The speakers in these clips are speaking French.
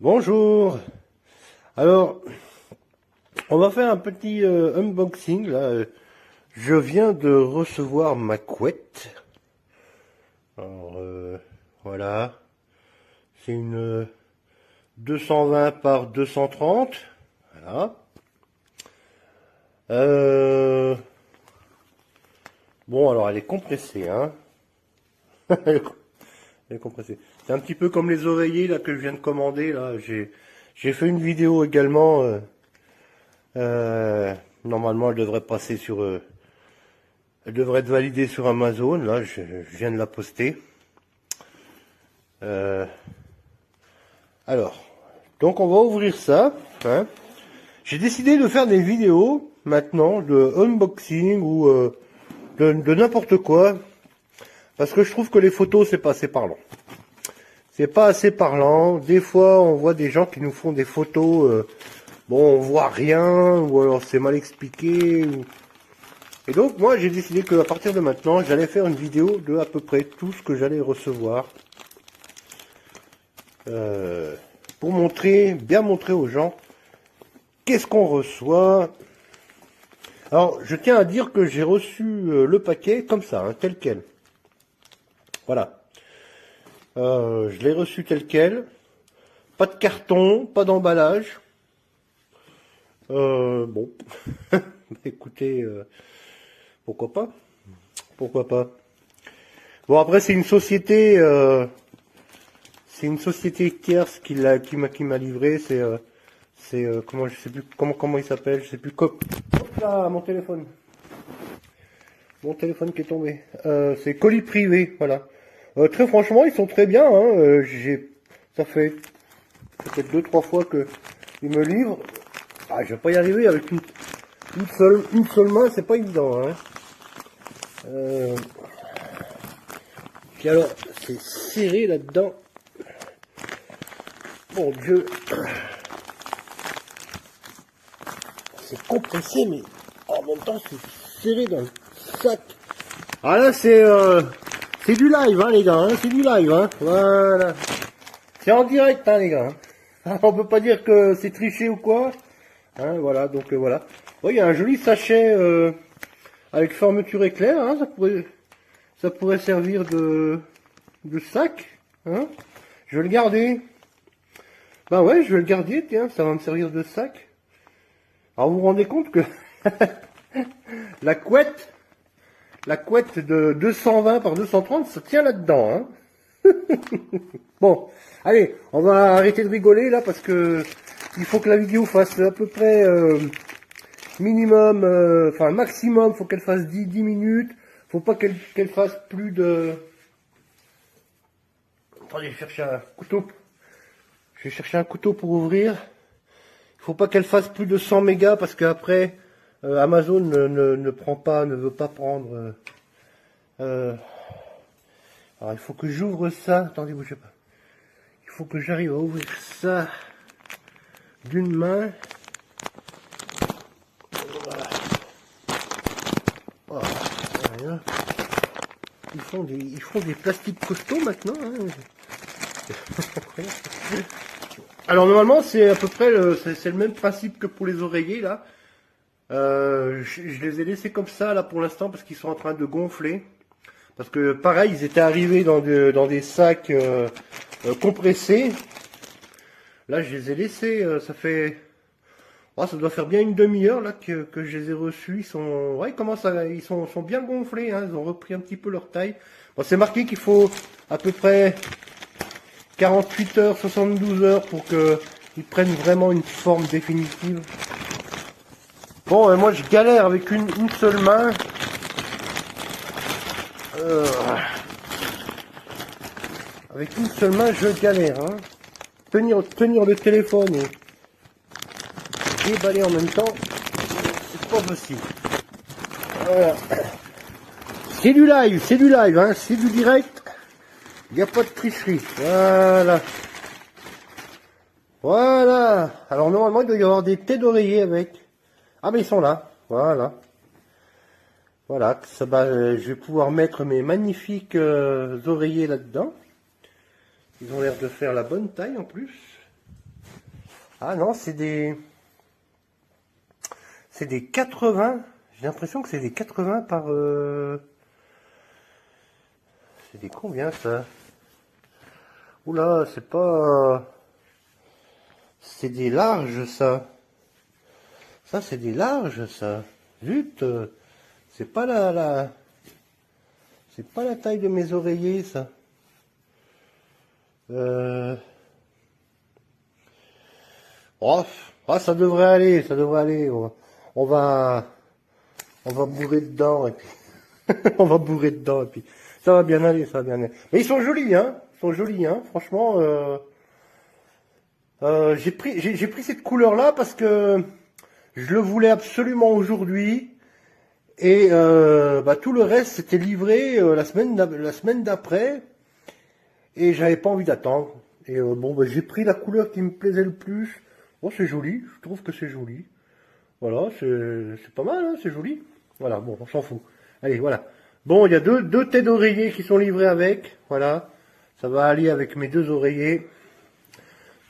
Bonjour. Alors, on va faire un petit unboxing là. Je viens de recevoir ma couette. Alors voilà, c'est une 220 par 230. Voilà. Bon, alors elle est compressée, hein. Elle est compressée. C'est un petit peu comme les oreillers là que je viens de commander là. J'ai fait une vidéo également. Normalement, elle devrait passer sur. Elle devrait être validée sur Amazon. Là, je viens de la poster. Alors, donc on va ouvrir ça. Hein. J'ai décidé de faire des vidéos maintenant de unboxing ou de n'importe quoi, parce que je trouve que les photos c'est pas assez parlant. C'est pas assez parlant. Des fois, on voit des gens qui nous font des photos. Bon, on voit rien, ou alors c'est mal expliqué. Et donc, moi, j'ai décidé qu'à partir de maintenant, j'allais faire une vidéo de à peu près tout ce que j'allais recevoir. Pour bien montrer aux gens qu'est-ce qu'on reçoit. Alors, je tiens à dire que j'ai reçu le paquet comme ça, hein, tel quel. Voilà. Je l'ai reçu tel quel. Pas de carton, pas d'emballage. Bon. Écoutez, pourquoi pas? Pourquoi pas? Bon, après, c'est une société tierce qui m'a livré. C'est comment, je sais plus comment il s'appelle, je sais plus. Hop là, mon téléphone qui est tombé. C'est colis privé, voilà. Très franchement, ils sont très bien. Hein. Ça fait peut-être 2-3 fois que ils me livrent. Ah, je vais pas y arriver avec une seule main, c'est pas évident. Hein. Puis alors, c'est serré là-dedans. Mon Dieu. C'est compressé, mais en même temps, c'est serré dans le sac. Ah là, c'est du live, hein, les gars. Hein, c'est du live, hein. Voilà. C'est en direct, hein, les gars. Hein. On peut pas dire que c'est triché ou quoi. Hein, voilà, donc voilà. Oh, il y a un joli sachet avec fermeture éclair. Hein, ça pourrait servir de sac. Hein. Je vais le garder. Bah ouais, je vais le garder, tiens, ça va me servir de sac. Alors vous vous rendez compte que la couette de 220 par 230, ça tient là-dedans. Hein. Bon, allez, on va arrêter de rigoler là parce que il faut que la vidéo fasse à peu près minimum, enfin maximum, faut qu'elle fasse 10 minutes. Faut pas qu'elle fasse plus de... Attendez, je vais chercher un couteau. Je vais chercher un couteau pour ouvrir. Il faut pas qu'elle fasse plus de 100 mégas parce qu'après Amazon ne veut pas prendre. Alors il faut que j'ouvre ça. Attendez, bougez pas. Il faut que j'arrive à ouvrir ça d'une main. Voilà. Oh, voilà. Ils font des plastiques costauds maintenant. Hein. Alors normalement c'est à peu près c'est le même principe que pour les oreillers là. Je les ai laissés comme ça là pour l'instant parce qu'ils sont en train de gonfler. Parce que pareil, ils étaient arrivés dans des sacs compressés. Là, je les ai laissés. Ça doit faire bien une demi-heure là que je les ai reçus. Ils sont bien gonflés. Hein, ils ont repris un petit peu leur taille. Bon, c'est marqué qu'il faut à peu près 48 heures, 72 heures pour qu'ils prennent vraiment une forme définitive. Bon, moi je galère avec une seule main. Avec une seule main, je galère. Hein. Tenir le téléphone et déballer en même temps, c'est pas possible. Voilà. C'est du live, hein. C'est du direct. Il n'y a pas de tricherie. Voilà. Voilà. Alors normalement, il doit y avoir des têtes d'oreiller avec. Ah, mais ils sont là. Voilà. Voilà. Je vais pouvoir mettre mes magnifiques oreillers là-dedans. Ils ont l'air de faire la bonne taille en plus. Ah non, c'est des 80. J'ai l'impression que c'est des 80 par... C'est des combien ça? Oula, c'est pas... C'est des larges ça. Ça c'est des larges ça. Zut, c'est pas c'est pas la taille de mes oreillers ça. Oh, ah, ça devrait aller, ça devrait aller. On va, on va bourrer dedans et puis on va bourrer dedans et puis ça va bien aller, ça va bien aller. Mais ils sont jolis, hein. Ils sont jolis, hein. Franchement, j'ai pris cette couleur-là parce que je le voulais absolument aujourd'hui. Et bah, tout le reste c'était livré la semaine d'après. Et j'avais pas envie d'attendre. Et bon, bah, j'ai pris la couleur qui me plaisait le plus. Bon, c'est joli, je trouve que c'est joli. Voilà, c'est pas mal, hein, c'est joli. Voilà, bon, on s'en fout. Allez, voilà. Bon, il y a deux têtes d'oreiller qui sont livrées avec. Voilà, ça va aller avec mes 2 oreillers.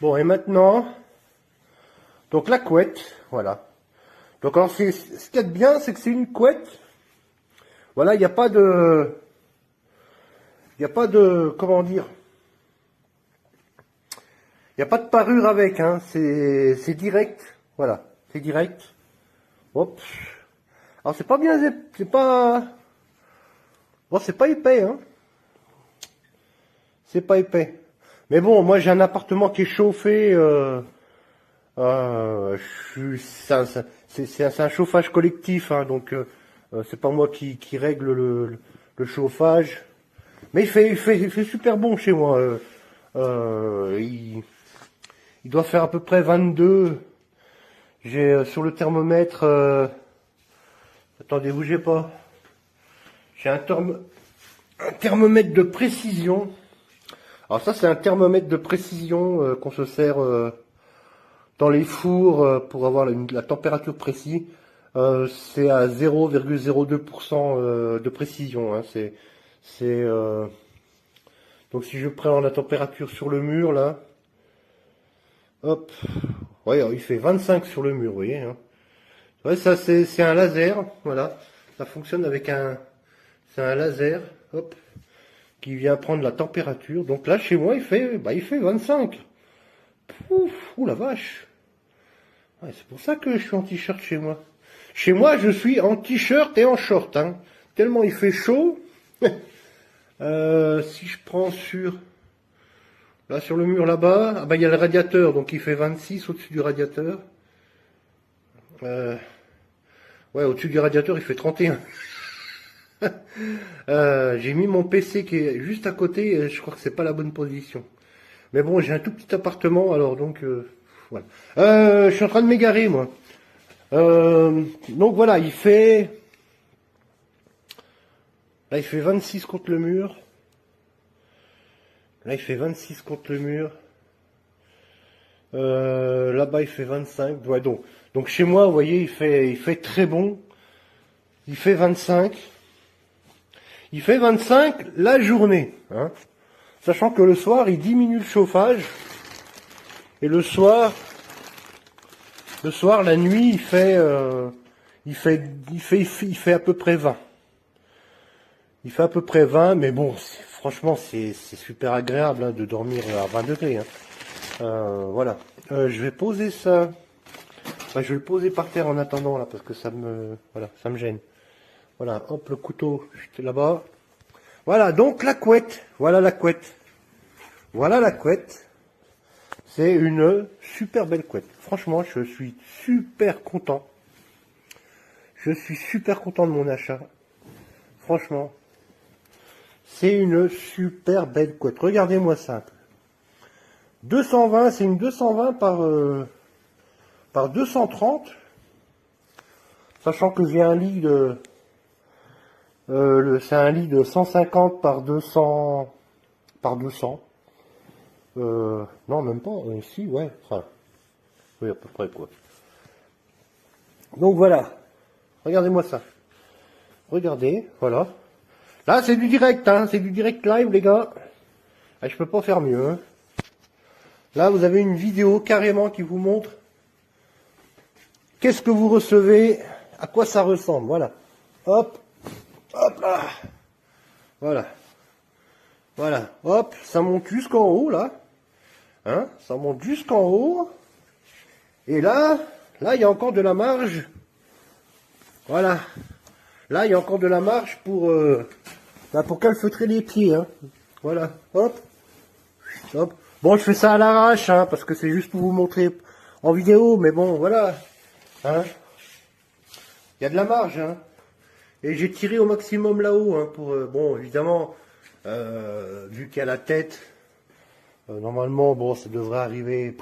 Bon, et maintenant, donc la couette, voilà. Donc alors, ce qu'il y a de bien, c'est que c'est une couette. Voilà, il n'y a pas de... Il n'y a pas de... Comment dire? Il n'y a pas de parure avec, hein. C'est direct. Voilà, c'est direct. Hop. Alors c'est pas bien... C'est pas... Bon, c'est pas épais, hein. C'est pas épais. Mais bon, moi j'ai un appartement qui est chauffé... c'est un chauffage collectif, hein, donc c'est pas moi qui règle le chauffage. Mais il fait super bon chez moi. Il doit faire à peu près 22. J'ai sur le thermomètre... attendez, bougez pas. J'ai un thermomètre de précision. Alors ça, c'est un thermomètre de précision qu'on se sert dans les fours pour avoir la température précise. C'est à 0,02% de précision. Hein. Donc si je prends la température sur le mur là, hop, ouais, il fait 25 sur le mur, vous voyez. Hein. Ouais, ça c'est un laser, voilà. Ça fonctionne avec c'est un laser, hop, qui vient prendre la température. Donc là chez moi il fait 25. Ouf, ouh la vache. Ouais, c'est pour ça que je suis en t-shirt chez moi. Chez moi, je suis en t-shirt et en short, hein. Tellement il fait chaud. Si je prends là sur le mur là-bas, ah bah il y a le radiateur, donc il fait 26 au-dessus du radiateur. Ouais, au-dessus du radiateur, il fait 31. J'ai mis mon PC qui est juste à côté, et je crois que c'est pas la bonne position. Mais bon, j'ai un tout petit appartement, alors donc voilà. Je suis en train de m'égarer, moi. Donc voilà, là il fait 26 contre le mur. Là il fait 26 contre le mur. Là-bas il fait 25. Ouais, donc chez moi, vous voyez, il fait très bon. Il fait 25. Il fait 25 la journée, hein. Sachant que le soir il diminue le chauffage. Et le soir, la nuit, il fait à peu près 20. Il fait à peu près 20, mais bon, franchement, c'est super agréable, hein, de dormir à 20 degrés. Hein. Voilà. Je vais poser ça. Bah, je vais le poser par terre en attendant, là, parce que ça me gêne. Voilà, hop, le couteau, j'étais là-bas. Voilà, donc la couette. Voilà la couette. Voilà la couette. C'est une super belle couette. Franchement, je suis super content. Je suis super content de mon achat. Franchement, c'est une super belle couette. Regardez-moi ça. 220, c'est une 220 par 230. Sachant que j'ai un lit de... c'est un lit de 150 par 200. Non, même pas. Si, ouais. Enfin, oui, à peu près, quoi. Donc voilà. Regardez-moi ça. Regardez, voilà. Là, c'est du direct, hein. C'est du direct live, les gars. Ah, je peux pas faire mieux, hein. Là, vous avez une vidéo carrément qui vous montre qu'est-ce que vous recevez, à quoi ça ressemble. Voilà. Hop, hop là. Voilà. Voilà. Hop, ça monte jusqu'en haut, là. Hein, ça monte jusqu'en haut. Et là, il y a encore de la marge. Voilà. Là, il y a encore de la marge pour calfeutrer les pieds. Hein. Voilà. Hop. Hop. Bon, je fais ça à l'arrache, hein, parce que c'est juste pour vous montrer en vidéo. Mais bon, voilà. Hein. Il y a de la marge. Hein. Et j'ai tiré au maximum là-haut. Hein, pour bon, évidemment, vu qu'il y a la tête, normalement, bon, ça devrait arriver.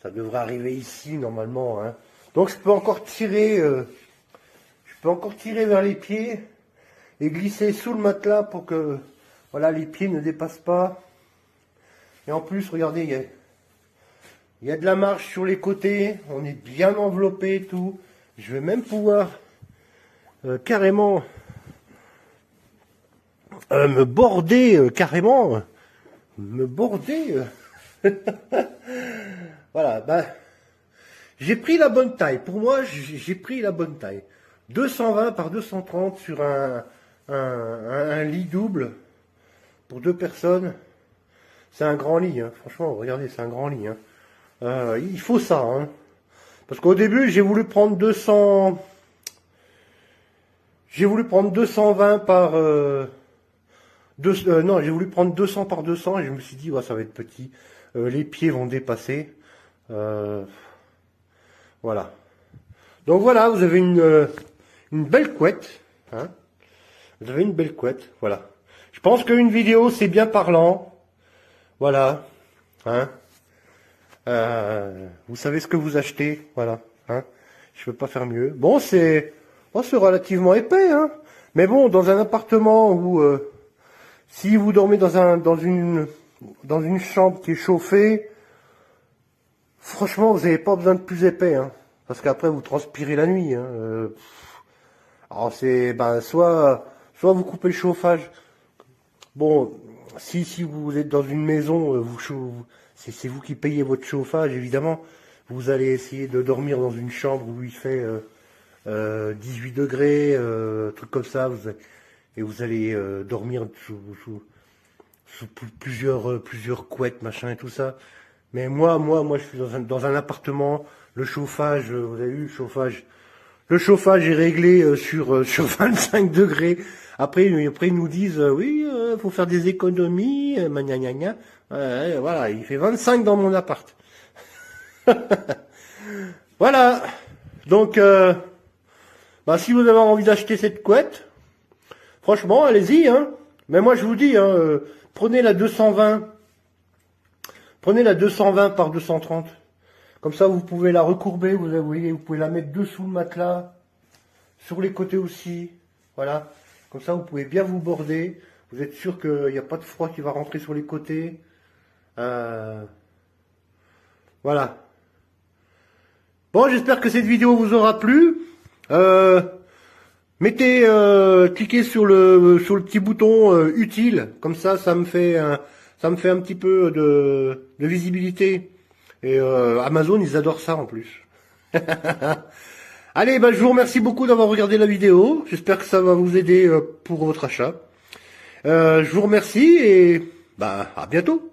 Ça devrait arriver ici, normalement. Hein. Donc, je peux encore tirer... vers les pieds et glisser sous le matelas pour que voilà, les pieds ne dépassent pas. Et en plus, regardez, il y a de la marge sur les côtés, on est bien enveloppé et tout. Je vais même pouvoir carrément me border carrément. Me border. Voilà, ben, j'ai pris la bonne taille. Pour moi, j'ai pris la bonne taille. 220 par 230 sur un lit double pour 2 personnes. C'est un grand lit, hein. Franchement, regardez, c'est un grand lit. Hein. Il faut ça. Hein. Parce qu'au début, j'ai voulu prendre 200... J'ai voulu prendre 220 par... non, j'ai voulu prendre 200 par 200 et je me suis dit, ouais, ça va être petit. Les pieds vont dépasser. Voilà. Donc voilà, vous avez une belle couette. Hein. Vous avez une belle couette. Voilà. Je pense qu'une vidéo, c'est bien parlant. Voilà. Hein. Vous savez ce que vous achetez. Voilà. Hein. Je peux pas faire mieux. Bon, c'est relativement épais. Hein. Mais bon, dans un appartement où... si vous dormez dans une chambre qui est chauffée, franchement, vous n'avez pas besoin de plus épais. Hein. Parce qu'après, vous transpirez la nuit. Hein. Alors, c'est, soit vous coupez le chauffage. Bon, si vous êtes dans une maison, c'est vous qui payez votre chauffage, évidemment. Vous allez essayer de dormir dans une chambre où il fait 18 degrés, truc comme ça. Vous allez dormir sous plusieurs couettes, machin et tout ça. Mais moi, je suis dans un appartement. Le chauffage, vous avez vu, le chauffage est réglé sur 25 degrés. Après, ils nous disent, oui, faut faire des économies, gna gna gna. Voilà, il fait 25 dans mon appart. Voilà. Donc, si vous avez envie d'acheter cette couette, franchement, allez-y. Hein. Mais moi, je vous dis, hein, prenez la 220 par 230. Comme ça, vous pouvez la recourber, vous voyez, vous pouvez la mettre dessous le matelas, sur les côtés aussi, voilà. Comme ça, vous pouvez bien vous border. Vous êtes sûr qu'il n'y a pas de froid qui va rentrer sur les côtés. Voilà. Bon, j'espère que cette vidéo vous aura plu. Cliquez sur le petit bouton utile. Comme ça, ça me fait un petit peu de visibilité. Et Amazon, ils adorent ça en plus. Allez, je vous remercie beaucoup d'avoir regardé la vidéo. J'espère que ça va vous aider pour votre achat. Je vous remercie et à bientôt.